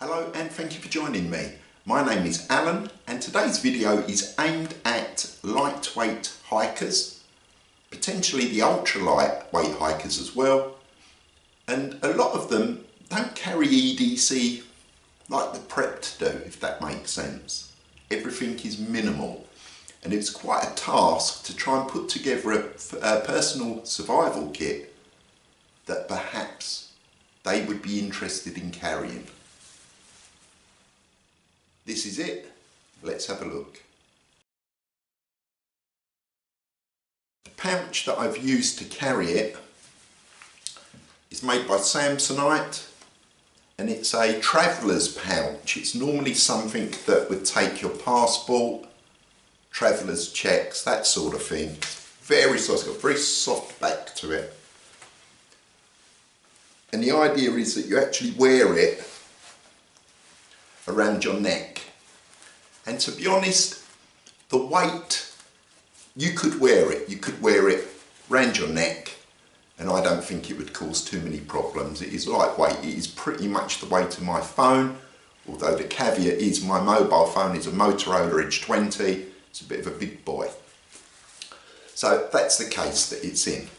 Hello and thank you for joining me. My name is Alan and today's video is aimed at lightweight hikers, potentially the ultra lightweight hikers as well, and a lot of them don't carry EDC like the prepped do, if that makes sense. Everything is minimal and it's quite a task to try and put together a personal survival kit that perhaps they would be interested in carrying. This is it. Let's have a look. The pouch that I've used to carry it is made by Samsonite and it's a traveller's pouch. It's normally something that would take your passport, traveller's checks, that sort of thing. Very soft, it's got a very soft back to it. And the idea is that you actually wear it around your neck, and to be honest, the weight, you could wear it around your neck and I don't think it would cause too many problems. It is lightweight, it is pretty much the weight of my phone, although the caveat is my mobile phone is a Motorola Edge 20, it's a bit of a big boy. So that's the case that it's in.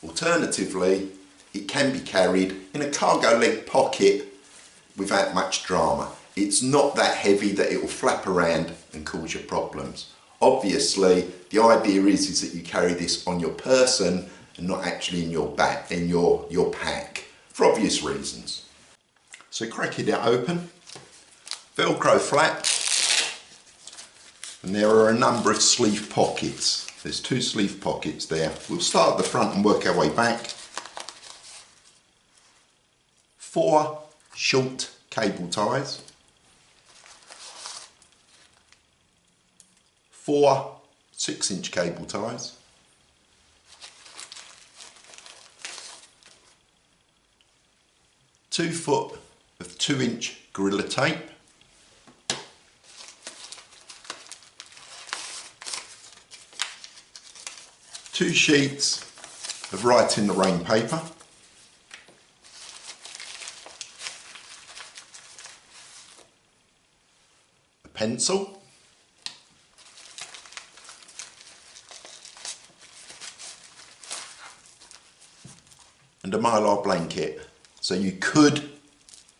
Alternatively, it can be carried in a cargo leg pocket without much drama. It's not that heavy that it will flap around and cause you problems. Obviously, the idea is that you carry this on your person and not actually in your back, in your pack, for obvious reasons. So crack it open, Velcro flap, and there are a number of sleeve pockets. There's 2 sleeve pockets there. We'll start at the front and work our way back. 4 short cable ties, 4 6-inch cable ties, 2 foot of 2-inch Gorilla tape, 2 sheets of Write in the Rain paper, pencil, and a Mylar blanket. So you could,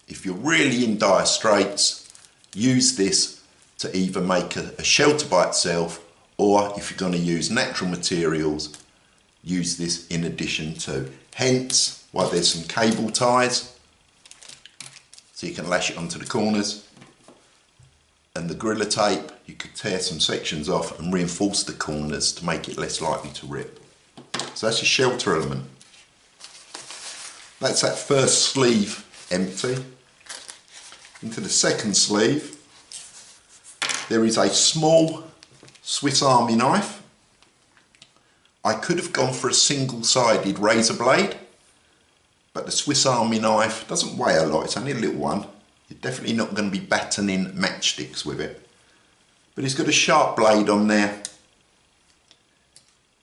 if you're really in dire straits, use this to either make a shelter by itself, or if you're going to use natural materials, use this in addition to. Hence why there's some cable ties, so you can lash it onto the corners. And the Gorilla tape, you could tear some sections off and reinforce the corners to make it less likely to rip. So that's your shelter element. That's that first sleeve empty. Into the second sleeve, there is a small Swiss Army knife. I could have gone for a single-sided razor blade, but the Swiss Army knife doesn't weigh a lot, it's only a little one. You're definitely not going to be battening matchsticks with it. But it's got a sharp blade on there.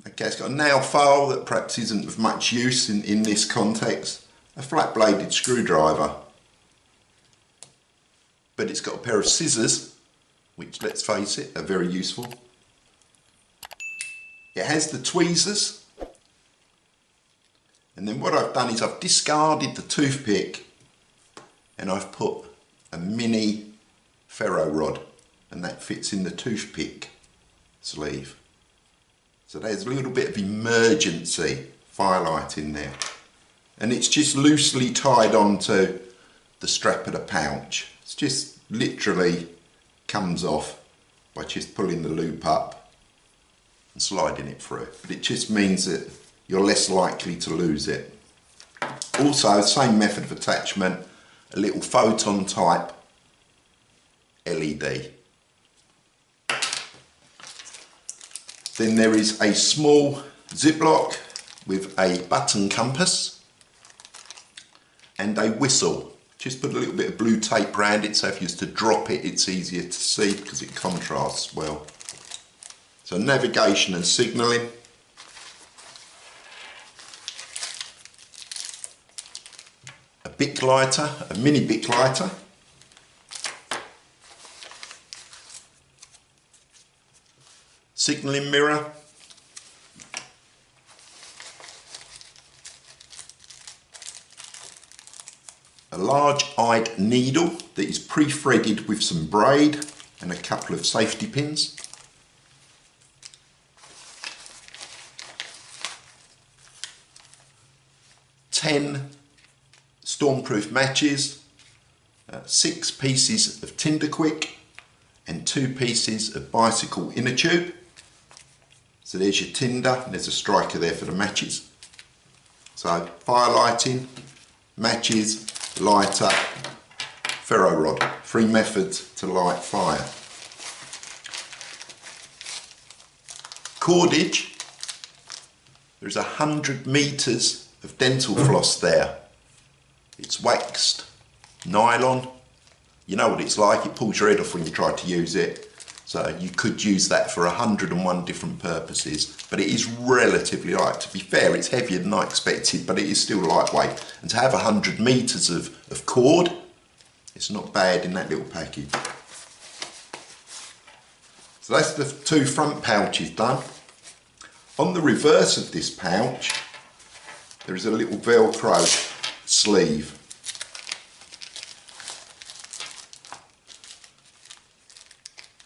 Okay, it's got a nail file that perhaps isn't of much use in this context. A flat bladed screwdriver. But it's got a pair of scissors, which, let's face it, are very useful. It has the tweezers. And then what I've done is I've discarded the toothpick and I've put a mini ferro rod, and that fits in the toothpick sleeve. So there's a little bit of emergency firelight in there, and it's just loosely tied onto the strap of the pouch. It's just literally comes off by just pulling the loop up and sliding it through, but it just means that you're less likely to lose it. Also, same method of attachment, a little photon type LED. Then there is a small Ziploc with a button compass and a whistle. Just put a little bit of blue tape around it so if you used to drop it, it's easier to see because it contrasts well. So navigation and signalling. Bic lighter, a mini Bic lighter. Signalling mirror. A large-eyed needle that is pre-threaded with some braid and a couple of safety pins. Ten stormproof matches, 6 pieces of tinder quick and 2 pieces of bicycle inner tube. So there's your tinder and there's a striker there for the matches. So fire lighting, matches, lighter, ferro rod, 3 methods to light fire. Cordage, there's 100 meters of dental floss there. It's waxed nylon. You know what it's like, it pulls your head off when you try to use it. So you could use that for 101 different purposes, but it is relatively light. To be fair, it's heavier than I expected, but it is still lightweight. And to have 100 meters of cord, it's not bad in that little package. So that's the 2 front pouches done. On the reverse of this pouch, there is a little Velcro sleeve.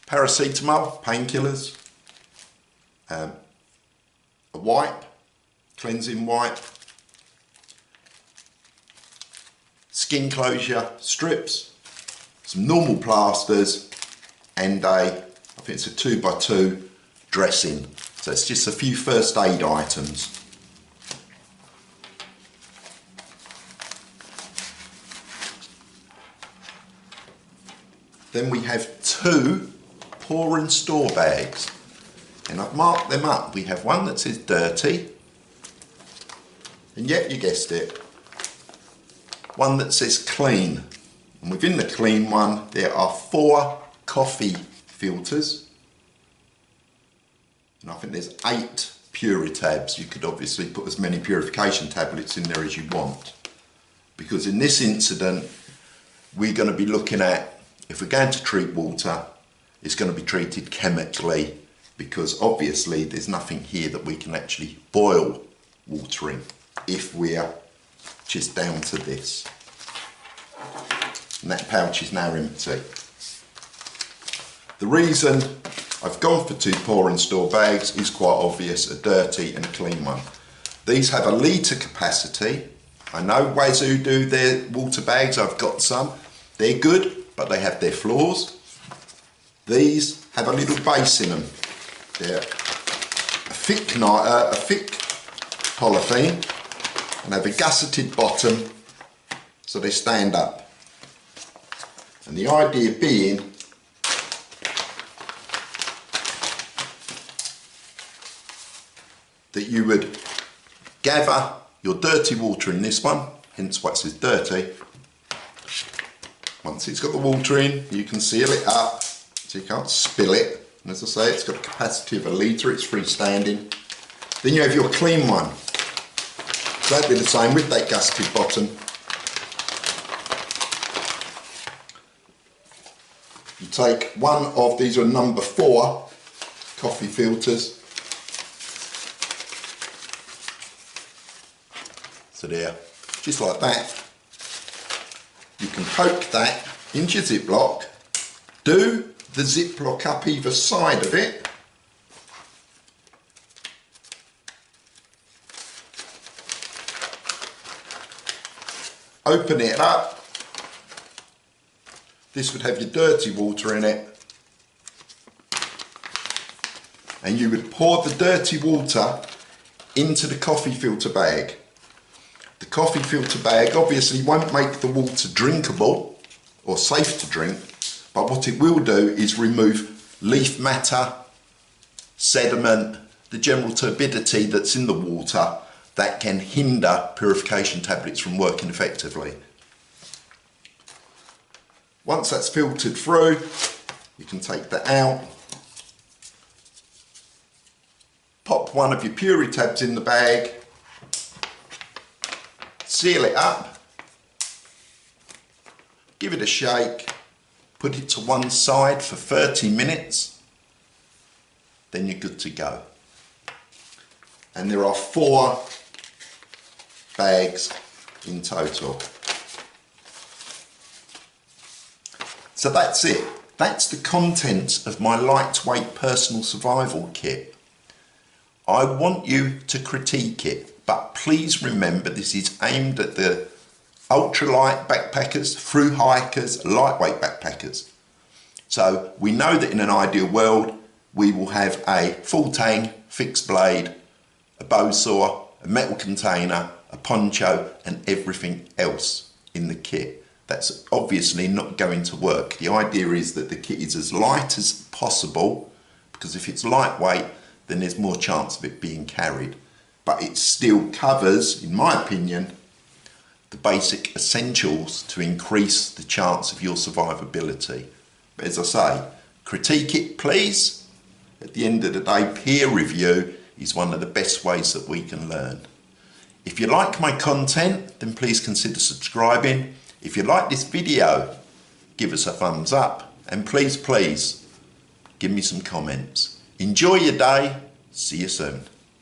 Paracetamol, painkillers, a wipe, cleansing wipe, skin closure strips, some normal plasters, and I think it's a 2x2 dressing. So it's just a few first aid items. Then we have 2 pour and store bags, and I've marked them up. We have one that says dirty, and yep, you guessed it, one that says clean, and within the clean one there are 4 coffee filters, and I think there's 8 Puritabs. You could obviously put as many purification tablets in there as you want, because in this incident we're going to be looking at, if we're going to treat water, it's going to be treated chemically, because obviously there's nothing here that we can actually boil water in if we're just down to this. And that pouch is now empty. The reason I've gone for 2 pour and store bags is quite obvious, a dirty and a clean one. These have a litre capacity. I know Wazoo do their water bags, I've got some. They're good, but they have their flaws. These have a little base in them. They're a thick polythene and have a gusseted bottom, so they stand up. And the idea being that you would gather your dirty water in this one, hence why it says dirty. Once it's got the water in, you can seal it up so you can't spill it. And as I say, it's got a capacity of a litre, it's freestanding. Then you have your clean one. So that'd be the same with that gusseted bottom. You take one of these, are number 4 coffee filters. So there, just like that. You can poke that into your Ziploc, do the Ziploc up either side of it, open it up. This would have your dirty water in it, and you would pour the dirty water into the coffee filter bag. The coffee filter bag obviously won't make the water drinkable or safe to drink, but what it will do is remove leaf matter, sediment, the general turbidity that's in the water that can hinder purification tablets from working effectively. Once that's filtered through, you can take that out, pop one of your Puritabs in the bag, seal it up, give it a shake, put it to one side for 30 minutes, then you're good to go. And there are 4 bags in total. So that's it. That's the contents of my lightweight personal survival kit. I want you to critique it, but please remember this is aimed at the ultralight backpackers, through hikers, lightweight backpackers. So we know that in an ideal world, we will have a full tang, fixed blade, a bow saw, a metal container, a poncho, and everything else in the kit. That's obviously not going to work. The idea is that the kit is as light as possible, because if it's lightweight, then there's more chance of it being carried. But it still covers, in my opinion, the basic essentials to increase the chance of your survivability. But as I say, critique it please. At the end of the day, peer review is one of the best ways that we can learn. If you like my content, then please consider subscribing. If you like this video, give us a thumbs up, and please give me some comments. Enjoy your day. See you soon.